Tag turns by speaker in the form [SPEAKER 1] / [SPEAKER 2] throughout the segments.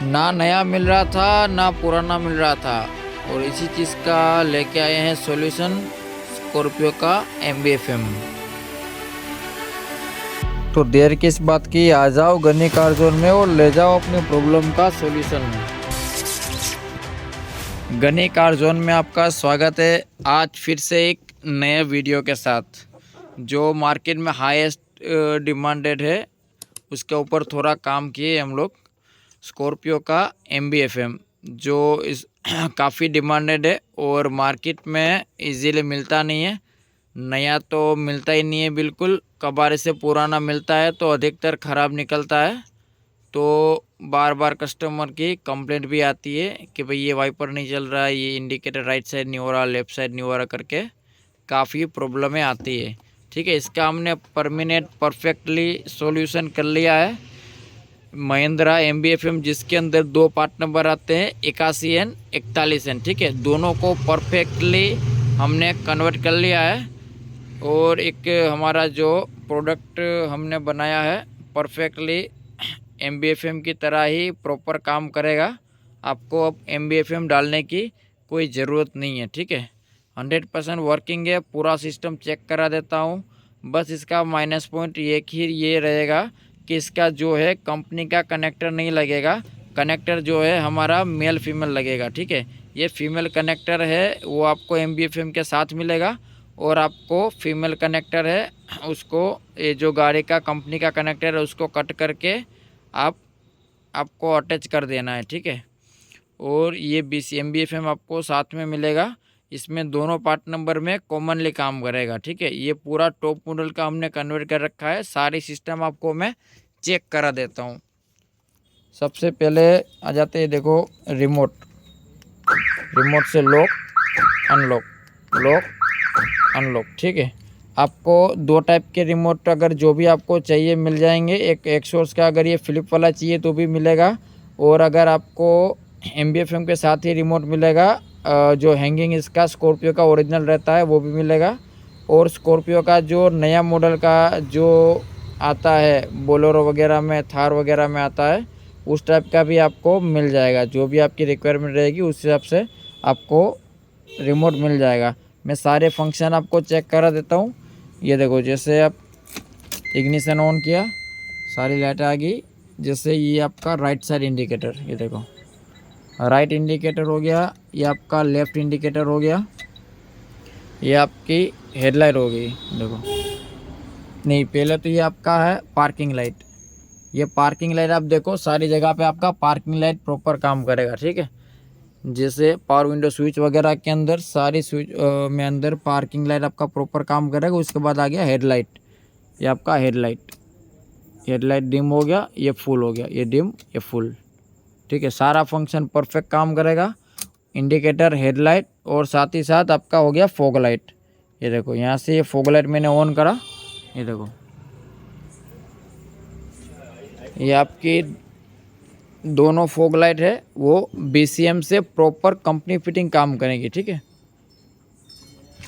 [SPEAKER 1] ना नया मिल रहा था ना पुराना मिल रहा था, और इसी चीज़ का लेके आए हैं सॉल्यूशन स्कॉर्पियो का MBFM। तो देर किस बात की, आ जाओ गनी कार जोन में और ले जाओ अपनी प्रॉब्लम का सॉल्यूशन। गनी कार जोन में आपका स्वागत है। आज फिर से एक नए वीडियो के साथ, जो मार्केट में हाईएस्ट डिमांडेड है उसके ऊपर थोड़ा काम किए हम लोग। स्कॉर्पियो का MBFM जो इस काफ़ी डिमांडेड है और मार्केट में इजीली मिलता नहीं है। नया तो मिलता ही नहीं है बिल्कुल, कबाड़े से पुराना मिलता है तो अधिकतर ख़राब निकलता है। तो बार बार कस्टमर की कंप्लेंट भी आती है कि भाई ये वाइपर नहीं चल रहा, ये इंडिकेटर राइट साइड नहीं हो रहा, लेफ़्ट साइड नहीं हो रहा करके काफ़ी प्रॉब्लमें आती है। ठीक है, इसका हमने परफेक्टली सॉल्यूशन कर लिया है। महिंद्रा MBFM जिसके अंदर दो पार्ट नंबर आते हैं 81N 41N। ठीक है, दोनों को परफेक्टली हमने कन्वर्ट कर लिया है और एक हमारा जो प्रोडक्ट हमने बनाया है परफेक्टली MBFM की तरह ही प्रॉपर काम करेगा। आपको अब MBFM डालने की कोई ज़रूरत नहीं है। ठीक है, 100% वर्किंग है। पूरा सिस्टम चेक करा देता हूँ। बस इसका माइनस पॉइंट एक ही ये रहेगा कि इसका जो है कंपनी का कनेक्टर नहीं लगेगा। कनेक्टर जो है हमारा मेल फीमेल लगेगा। ठीक है, ये फीमेल कनेक्टर है वो आपको MBFM के साथ मिलेगा, और आपको फीमेल कनेक्टर है उसको, ये जो गाड़ी का कंपनी का कनेक्टर है उसको कट करके आपको अटैच कर देना है। ठीक है, और ये MBFM आपको साथ में मिलेगा। इसमें दोनों पार्ट नंबर में कॉमनली काम करेगा। ठीक है, ये पूरा टॉप मॉडल का हमने कन्वर्ट कर रखा है। सारी सिस्टम आपको मैं चेक करा देता हूँ। सबसे पहले आ जाते हैं, देखो रिमोट से लॉक अनलॉक। ठीक है, आपको दो टाइप के रिमोट अगर जो भी आपको चाहिए मिल जाएंगे। एक एक्सोर्स का अगर ये फ्लिप वाला चाहिए तो भी मिलेगा, और अगर आपको MBFM के साथ ही रिमोट मिलेगा जो हैंगिंग इसका स्कॉर्पियो का ओरिजिनल रहता है वो भी मिलेगा। और स्कॉर्पियो का जो नया मॉडल का जो आता है बोलेरो वगैरह में, थार वगैरह में आता है, उस टाइप का भी आपको मिल जाएगा। जो भी आपकी रिक्वायरमेंट रहेगी उस हिसाब से आपको रिमोट मिल जाएगा। मैं सारे फंक्शन आपको चेक करा देता हूँ। ये देखो, जैसे आप इग्निशन ऑन किया सारी लाइट आ गई। जैसे ये आपका राइट साइड इंडिकेटर, ये देखो राइट इंडिकेटर हो गया, ये आपका लेफ़्ट इंडिकेटर हो गया, ये आपकी हेडलाइट हो गई। देखो, नहीं पहले तो ये आपका है पार्किंग लाइट। ये पार्किंग लाइट आप देखो सारी जगह पे आपका पार्किंग लाइट प्रॉपर काम करेगा। ठीक है, जैसे पावर विंडो स्विच वगैरह के अंदर सारी स्विच में अंदर पार्किंग लाइट आपका प्रॉपर काम करेगा। उसके बाद आ गया हेडलाइट, ये आपका हेडलाइट डिम हो गया, ये फुल हो गया, ये डिम ये फुल। ठीक है, सारा फंक्शन परफेक्ट काम करेगा। इंडिकेटर, हेडलाइट, और साथ ही साथ आपका हो गया फॉग लाइट। ये देखो यहाँ से ये फॉग लाइट मैंने ऑन करा, ये देखो ये आपकी दोनों फॉग लाइट है वो BCM से प्रॉपर कंपनी फिटिंग काम करेंगी। ठीक है,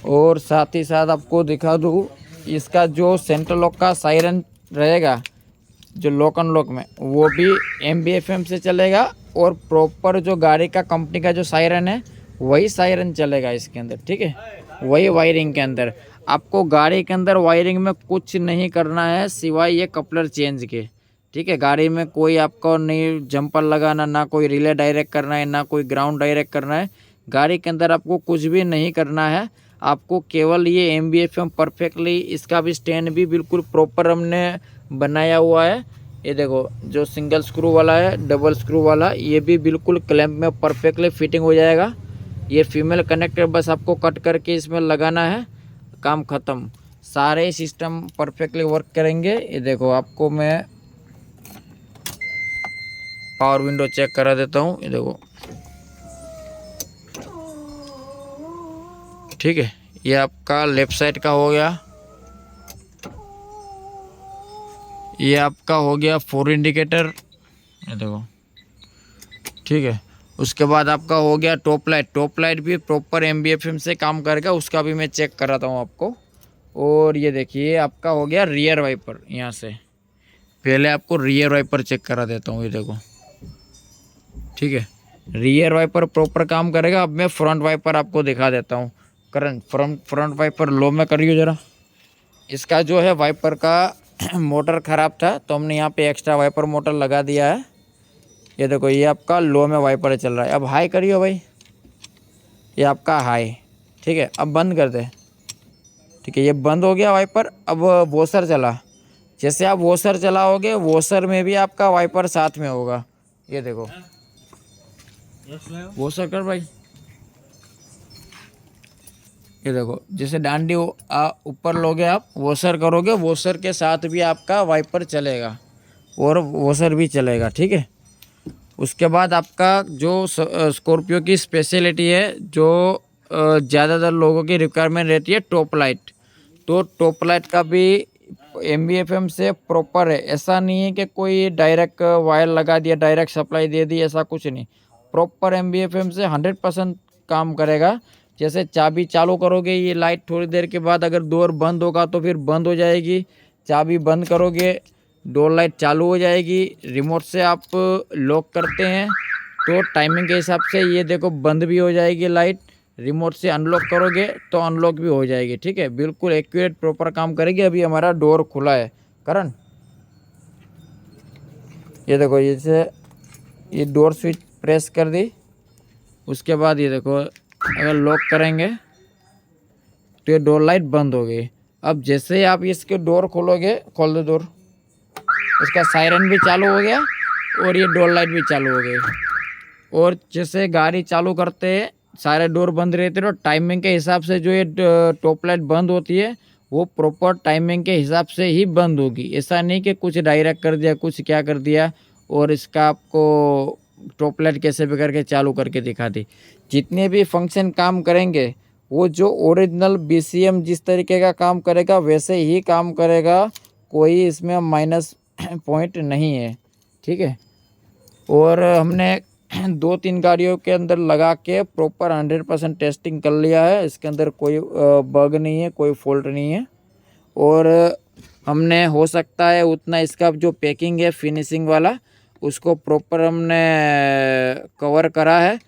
[SPEAKER 1] और साथ ही साथ आपको दिखा दूँ, इसका जो सेंट्रल लॉक का सायरन रहेगा जो लॉक अनलॉक में, वो भी MBFM से चलेगा, और प्रॉपर जो गाड़ी का कंपनी का जो सायरन है वही सायरन चलेगा इसके अंदर। ठीक है, वही वायरिंग के अंदर। आपको गाड़ी के अंदर वायरिंग में कुछ नहीं करना है सिवाय ये कपलर चेंज के। ठीक है, गाड़ी में कोई आपको नहीं जंपर लगाना, ना कोई रिले डायरेक्ट करना है, ना कोई ग्राउंड डायरेक्ट करना है। गाड़ी के अंदर आपको कुछ भी नहीं करना है। आपको केवल ये MBFM परफेक्टली, इसका भी स्टैंड भी बिल्कुल प्रॉपर हमने बनाया हुआ है। ये देखो, जो सिंगल स्क्रू वाला है, डबल स्क्रू वाला, ये भी बिल्कुल क्लैंप में परफेक्टली फिटिंग हो जाएगा। ये फीमेल कनेक्टर बस आपको कट करके इसमें लगाना है, काम ख़त्म। सारे सिस्टम परफेक्टली वर्क करेंगे। ये देखो, आपको मैं पावर विंडो चेक करा देता हूँ। ये देखो, ठीक है, ये आपका लेफ़्ट साइड का हो गया, ये आपका हो गया फोर इंडिकेटर। ये देखो, ठीक है, उसके बाद आपका हो गया टॉप लाइट भी प्रॉपर MBFM से काम करेगा, उसका भी मैं चेक कराता हूँ आपको। और ये देखिए आपका हो गया रियर वाइपर। यहाँ से पहले आपको रियर वाइपर चेक करा देता हूँ। ये देखो, ठीक है, रियर वाइपर प्रॉपर काम करेगा। अब मैं फ्रंट वाइपर आपको दिखा देता हूँ। करंट फ्रंट वाइपर लो में करिए ज़रा। इसका जो है वाइपर का मोटर ख़राब था, तो हमने यहाँ पे एक्स्ट्रा वाइपर मोटर लगा दिया है। ये देखो, ये आपका लो में वाइपर चल रहा है। अब हाई करियो भाई, ये आपका हाई। ठीक है, अब बंद कर दे। ठीक है, ये बंद हो गया वाइपर। अब वॉशर चला। जैसे आप वॉशर चलाओगे, वॉशर में भी आपका वाइपर साथ में होगा। ये देखो, वॉशर कर भाई। ये देखो, जैसे डांडी ऊपर लोगे आप, वॉशर करोगे, वॉशर के साथ भी आपका वाइपर चलेगा और वॉशर भी चलेगा। ठीक है, उसके बाद आपका जो स्कॉर्पियो की स्पेशलिटी है, जो ज़्यादातर लोगों की रिक्वायरमेंट रहती है, टॉप लाइट। तो टॉप लाइट का भी MBFM से प्रॉपर है। ऐसा नहीं है कि कोई डायरेक्ट वायर लगा दिया, डायरेक्ट सप्लाई दे दी, ऐसा कुछ नहीं। प्रॉपर MBFM से 100% काम करेगा। जैसे चाबी चालू करोगे, ये लाइट थोड़ी देर के बाद अगर डोर बंद होगा तो फिर बंद हो जाएगी। चाबी बंद करोगे, डोर लाइट चालू हो जाएगी। रिमोट से आप लॉक करते हैं तो टाइमिंग के हिसाब से ये देखो बंद भी हो जाएगी लाइट। रिमोट से अनलॉक करोगे तो अनलॉक भी हो जाएगी। ठीक है, बिल्कुल एक्यूरेट प्रॉपर काम करेगी। अभी हमारा डोर खुला है करण, ये देखो, जैसे ये डोर स्विच प्रेस कर दी, उसके बाद ये देखो अगर लॉक करेंगे तो ये डोर लाइट बंद हो गई। अब जैसे आप इसके डोर खोलोगे, खोल दो डोर, इसका सायरन भी चालू हो गया और ये डोर लाइट भी चालू हो गई। और जैसे गाड़ी चालू करते हैं, सारे डोर बंद रहते हैं, तो टाइमिंग के हिसाब से जो ये टॉप लाइट बंद होती है, वो प्रॉपर टाइमिंग के हिसाब से ही बंद होगी। ऐसा नहीं कि कुछ डायरेक्ट कर दिया, कुछ क्या कर दिया और इसका आपको टॉप लाइट कैसे भी करके चालू करके दिखा दी। जितने भी फंक्शन काम करेंगे, वो जो ओरिजिनल BCM जिस तरीके का काम करेगा वैसे ही काम करेगा। कोई इसमें माइनस पॉइंट नहीं है। ठीक है, और हमने 2-3 गाड़ियों के अंदर लगा के प्रॉपर 100% टेस्टिंग कर लिया है। इसके अंदर कोई बग नहीं है, कोई फॉल्ट नहीं है। और हमने हो सकता है उतना इसका जो पैकिंग है फिनिशिंग वाला, उसको प्रॉपर हमने कवर करा है।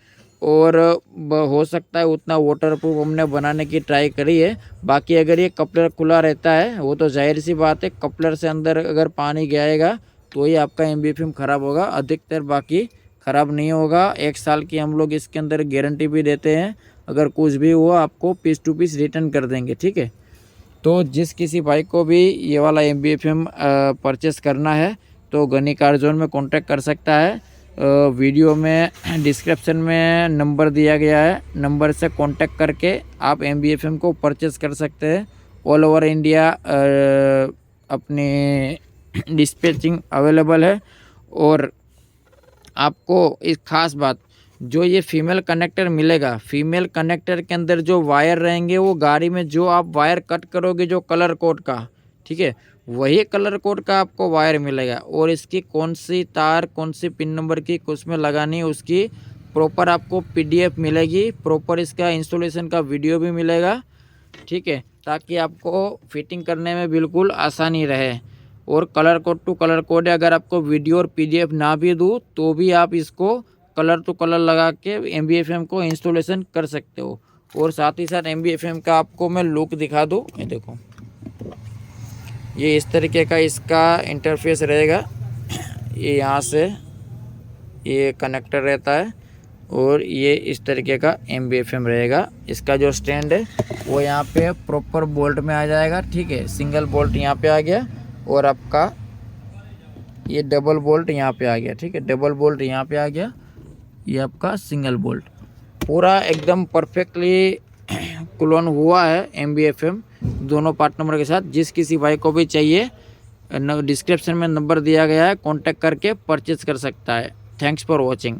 [SPEAKER 1] और हो सकता है उतना वाटरप्रूफ हमने बनाने की ट्राई करी है। बाकी अगर ये कपलर खुला रहता है, वो तो जाहिर सी बात है, कपलर से अंदर अगर पानी गएगा तो ही आपका MBFM ख़राब होगा। अधिकतर बाकी ख़राब नहीं होगा। 1 साल की हम लोग इसके अंदर गारंटी भी देते हैं। अगर कुछ भी हुआ आपको पीस टू पीस रिटर्न कर देंगे। ठीक है, तो जिस किसी भाई को भी ये वाला MBFM परचेस करना है तो गनी कार जोन में कांटेक्ट कर सकता है। वीडियो में डिस्क्रिप्शन में नंबर दिया गया है, नंबर से कांटेक्ट करके आप MBFM को परचेस कर सकते हैं। ऑल ओवर इंडिया अपनी डिस्पैचिंग अवेलेबल है। और आपको एक ख़ास बात, जो ये फीमेल कनेक्टर मिलेगा, फीमेल कनेक्टर के अंदर जो वायर रहेंगे, वो गाड़ी में जो आप वायर कट करोगे जो कलर कोड का, ठीक है, वही कलर कोड का आपको वायर मिलेगा। और इसकी कौन सी तार, कौन सी पिन नंबर की उसमें लगानी है, उसकी प्रॉपर आपको PDF मिलेगी। प्रॉपर इसका इंस्टॉलेशन का वीडियो भी मिलेगा। ठीक है, ताकि आपको फिटिंग करने में बिल्कुल आसानी रहे। और colour code to colour code है। अगर आपको वीडियो और PDF ना भी दूँ तो भी आप इसको कलर टू कलर लगा के MBFM को इंस्टॉलेशन कर सकते हो। और साथ ही साथ MBFM का आपको मैं लुक दिखा दूँ। ये देखो, ये इस तरीके का इसका इंटरफेस रहेगा। ये यहाँ से ये कनेक्टर रहता है और ये इस तरीके का MBFM रहेगा। इसका जो स्टैंड है वो यहाँ पे प्रॉपर बोल्ट में आ जाएगा। ठीक है, सिंगल बोल्ट यहाँ पे आ गया और आपका ये डबल बोल्ट यहाँ पे आ गया। ठीक है, डबल बोल्ट यहाँ पे आ गया, ये आपका सिंगल बोल्ट। पूरा एकदम परफेक्टली क्लोन हुआ है MBFM दोनों पार्ट नंबर के साथ। जिस किसी भाई को भी चाहिए, डिस्क्रिप्शन में नंबर दिया गया है, कांटेक्ट करके परचेज कर सकता है। Thanks for watching.